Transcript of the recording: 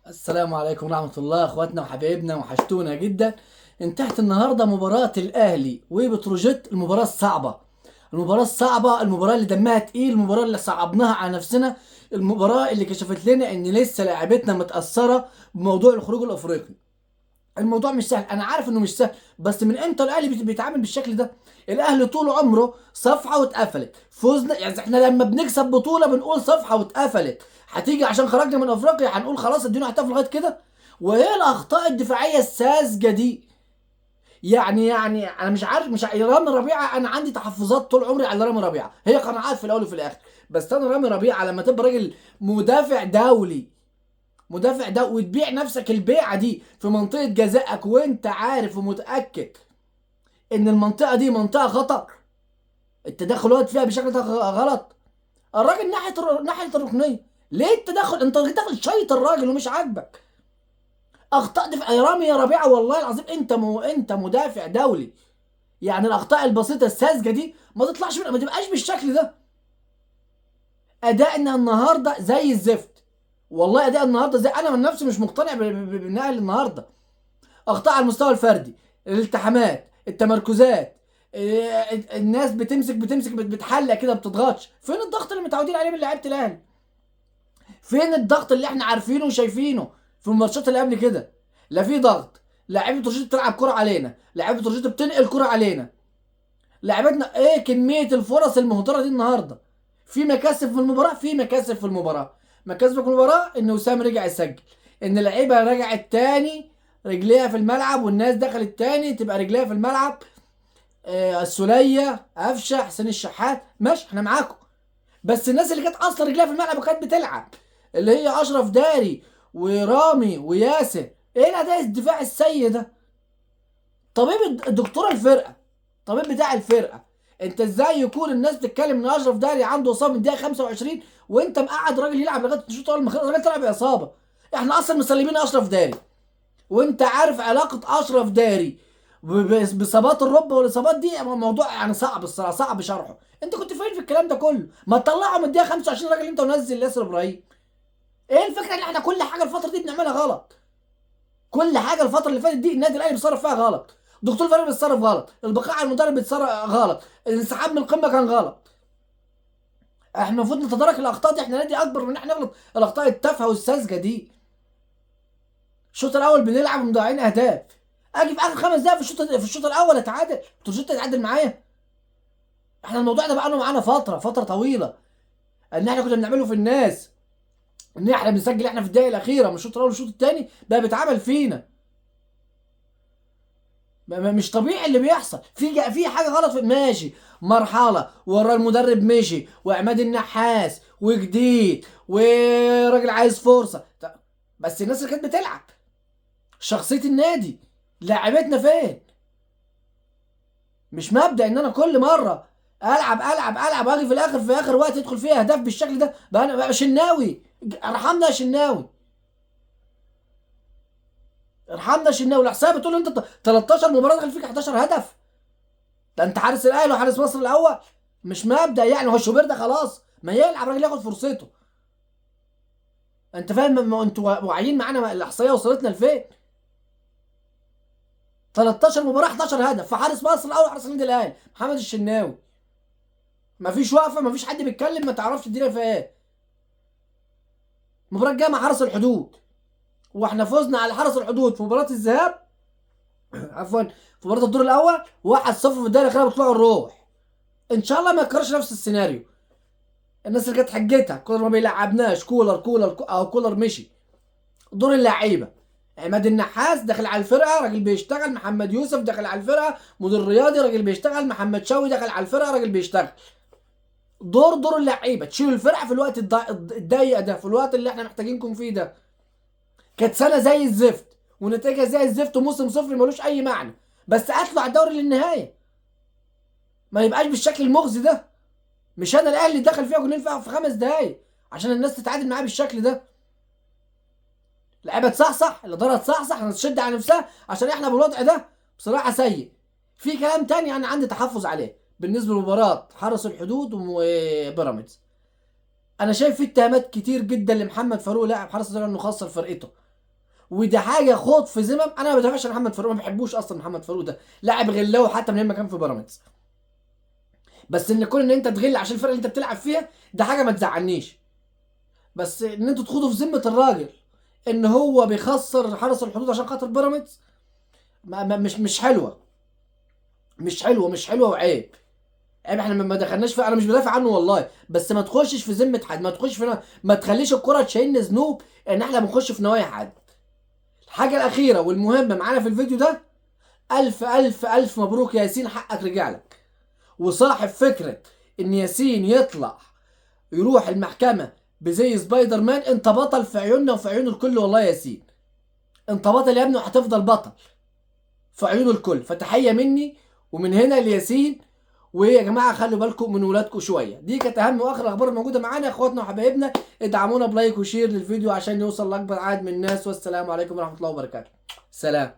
السلام عليكم ورحمة الله اخواتنا وحبايبنا، وحشتونا جدا. انتهت النهارده مباراة الاهلي وبتروجيت، المباراة الصعبة، المباراة اللي دمها تقيل، المباراة اللي صعبناها على نفسنا، المباراة اللي كشفت لنا ان لسه لاعبتنا متأثرة بموضوع الخروج الافريقي. الموضوع مش سهل، انا عارف انه مش سهل، بس من امتى الاهلي بيتعامل بالشكل ده؟ الاهلي طول عمره صفحه واتقفلت، فوزنا يعني احنا لما بنكسب بطوله بنقول صفحه واتقفلت، هتيجي عشان خرجنا من افريقيا هنقول خلاص الدنيا هتقف لغايه كده؟ وايه الاخطاء الدفاعيه الساذجه دي؟ يعني انا مش عارف، مش رامي ربيعه، انا عندي تحفظات طول عمري على رامي ربيعه، هي قناعات في الاول وفي الاخر، بس انا رامي ربيعه لما تبقى راجل مدافع دولي، مدافع ده وتبيع نفسك البيعه دي في منطقه جزائك وانت عارف ومتاكد ان المنطقه دي منطقه خطر، التدخلات فيها بشكل ده غلط. الراجل ناحيه الركنيه، ليه التدخل؟ انت داخل شايط الراجل ومش عاجبك. اخطاء دفاع يا رامي يا ربيعه، والله العظيم انت مدافع دولي، يعني الاخطاء البسيطه الساذجه دي ما تطلعش ما تبقاش بالشكل ده. ادائنا النهارده زي الزفت، والله اداء النهارده زي، انا من نفسي مش مقتنع بالنهائي النهارده. اخطاء على المستوى الفردي، الالتحامات، التمركزات، الناس بتمسك بتحلق كده بتضغطش. فين الضغط اللي متعودين عليه من لعيبه الاهلي؟ فين الضغط اللي احنا عارفينه وشايفينه في الماتشات اللي قبل كده؟ لا في ضغط، لعيبه تروجيت بتلعب كرة علينا، لعيبه تروجيت بتنقل كرة علينا، لعيبتنا ايه كميه الفرص المهدره دي النهارده؟ في مكاسب في المباراه، مكاسب في المباراه ان وسام رجع يسجل، ان اللعيبه رجعت تاني رجليها في الملعب، والناس دخلت تاني تبقى رجليها في الملعب. السوليه، قفشه، حسين الشحات، ماشي احنا معاكم، بس الناس اللي كانت اصلا رجليها في الملعب وكانت بتلعب، اللي هي اشرف داري ورامي وياسر، ايه الاداء الدفاعي السيء ده؟ طبيب الدكتوره الفرقه، طبيب بتاع الفرقه، انت ازاي يكون الناس بتتكلم ان اشرف داري عنده اصابه من الدقيقه 25 وانت مقعد راجل يلعب لغايه الشوط الاول؟ الراجل طلع باصابه، احنا اصلا مسلمين اشرف داري، وانت عارف علاقه اشرف داري باصابات الركبه والاصابات دي موضوع يعني صعب الصراحه، صعب شرحه. انت كنت فين في الكلام ده كله؟ ما تطلعه من الدقيقه 25 راجل انت ونزل ياسر ابراهيم. ايه الفكره ان احنا كل حاجه الفتره دي بنعملها غلط؟ كل حاجه الفتره اللي فاتت دي النادي الاهلي بيتصرف فيها غلط، دكتور فريق بيتصرف غلط، البقاء على المدرب بيتصرف غلط، الانسحاب من القمه كان غلط. احنا المفروض نتدارك الاخطاء دي، احنا نادي اكبر من ان احنا نغلط الاخطاء التافهه والساذجه دي. الشوط الاول بنلعب ومضيعين اهداف، اجي في اخر 5 دقايق في الشوط الاول اتعادل، ترجيت تتعادل معايا؟ احنا الموضوع ده بقى له معانا فتره طويله، ان احنا كنا بنعمله في الناس، ان احنا بنسجل احنا في الدقائق الاخيره من الشوط الاول والشوط الثاني بقى بيتعمل فينا. مش طبيعي اللي بيحصل، في حاجه غلط في ماشي، مرحله ورا المدرب مشي وعماد النحاس وجديد وراجل عايز فرصه، بس الناس اللي كانت بتلعب، شخصيه النادي، لاعبتنا فين؟ مش مبدأ ان انا كل مره العب واجي في الاخر في اخر وقت يدخل فيها اهداف بالشكل ده، بقى انا بقى شناوي، ارحمنا يا شناوي، ارحمنا يا شناوي. الاحصائيه بتقول انت 13 مباراه دخل فيك 11 هدف، ده انت حارس الاهلي وحارس مصر الاول، مش مبدأ يعني. هو شوبير ده خلاص ما يلعب راجل ياخد فرصته، انت فاهم؟ ما انتوا واعيين معانا الاحصائيه وصلتنا لفين؟ 13 مباراه 11 هدف في حارس مصر الاول، حارس النادي الاهلي محمد الشناوي، مفيش وقفه، مفيش حد بيتكلم، ما تعرفش الدنيا في ايه. المباراه الجايه مع حرس الحدود، واحنا فزنا على حرس الحدود في مباراه الذهاب عفوا، في مباراه الدور الاول 1-0 في الدوري الاخيره بطلوع الروح. ان شاء الله ما يكررش نفس السيناريو. الناس اللي كانت حجتها كولر ما بيلعبناش، كولر مشي، دور اللعيبه، عماد النحاس داخل على الفرقه راجل بيشتغل، محمد يوسف داخل على الفرقه مدير رياضي راجل بيشتغل، محمد شوقي داخل على الفرقه راجل بيشتغل. دور اللعيبه تشيل الفرقه في الوقت الضيق ده، في الوقت اللي احنا محتاجينكم فيه ده. كانت سنه زي الزفت ونتائجها زي الزفت وموسم صفر ملوش اي معنى، بس قاتلوا على الدوري للنهايه، ما يبقاش بالشكل المغزي ده. مش انا الاهلي اللي دخل فيها جولين في 5 دقايق عشان الناس تتعادل معاه بالشكل ده. لعيبه تصحصح، الاداره تصحصح، تشد على نفسها، عشان احنا بالوضع ده بصراحه سيء. في كلام تاني انا عندي تحفظ عليه بالنسبه لمباراه حرس الحدود وبيراميدز. انا شايف في اتهامات كتير جدا لمحمد فاروق لاعب حرس الحدود انه خسر فرقته. ودي حاجه خوض في ذمم. انا ما بدافعش عن محمد فاروق، ما بحبوش اصلا. محمد فاروق ده لاعب غلاوي حتى من لما كان في بيراميدز، بس ان كون ان انت تغل عشان الفرقه اللي انت بتلعب فيها ده حاجه ما تزعلنيش. بس ان انتوا تخوضوا في ذمه الراجل ان هو بيخسر حرس الحدود عشان خاطر بيراميدز، مش حلوه، مش حلوه وعيب. عيب. احنا ما دخلناش في، انا مش بدافع عنه والله، بس ما تخشش في ذمه حد، ما تخش في، ما تخليش الكره تشيلنا ذنوب ان احنا بنخش في نوايا حد. الحاجه الاخيره والمهمه معانا في الفيديو ده، الف الف الف مبروك يا ياسين، حقك رجع لك. وصاحب فكره ان ياسين يطلع يروح المحكمه بزي سبايدر مان، انت بطل في عيوننا وفي عيون الكل والله يا ياسين. انت بطل يا ابني وهتفضل بطل في عيون الكل. فتحيه مني ومن هنا لياسين. ويا جماعه خلوا بالكم من ولادكم شويه. دي كانت اهم واخر الاخبار الموجوده معانا يا اخواتنا وحبايبنا. ادعمونا بلايك وشير للفيديو عشان يوصل لاكبر عدد من الناس. والسلام عليكم ورحمه الله وبركاته. سلام.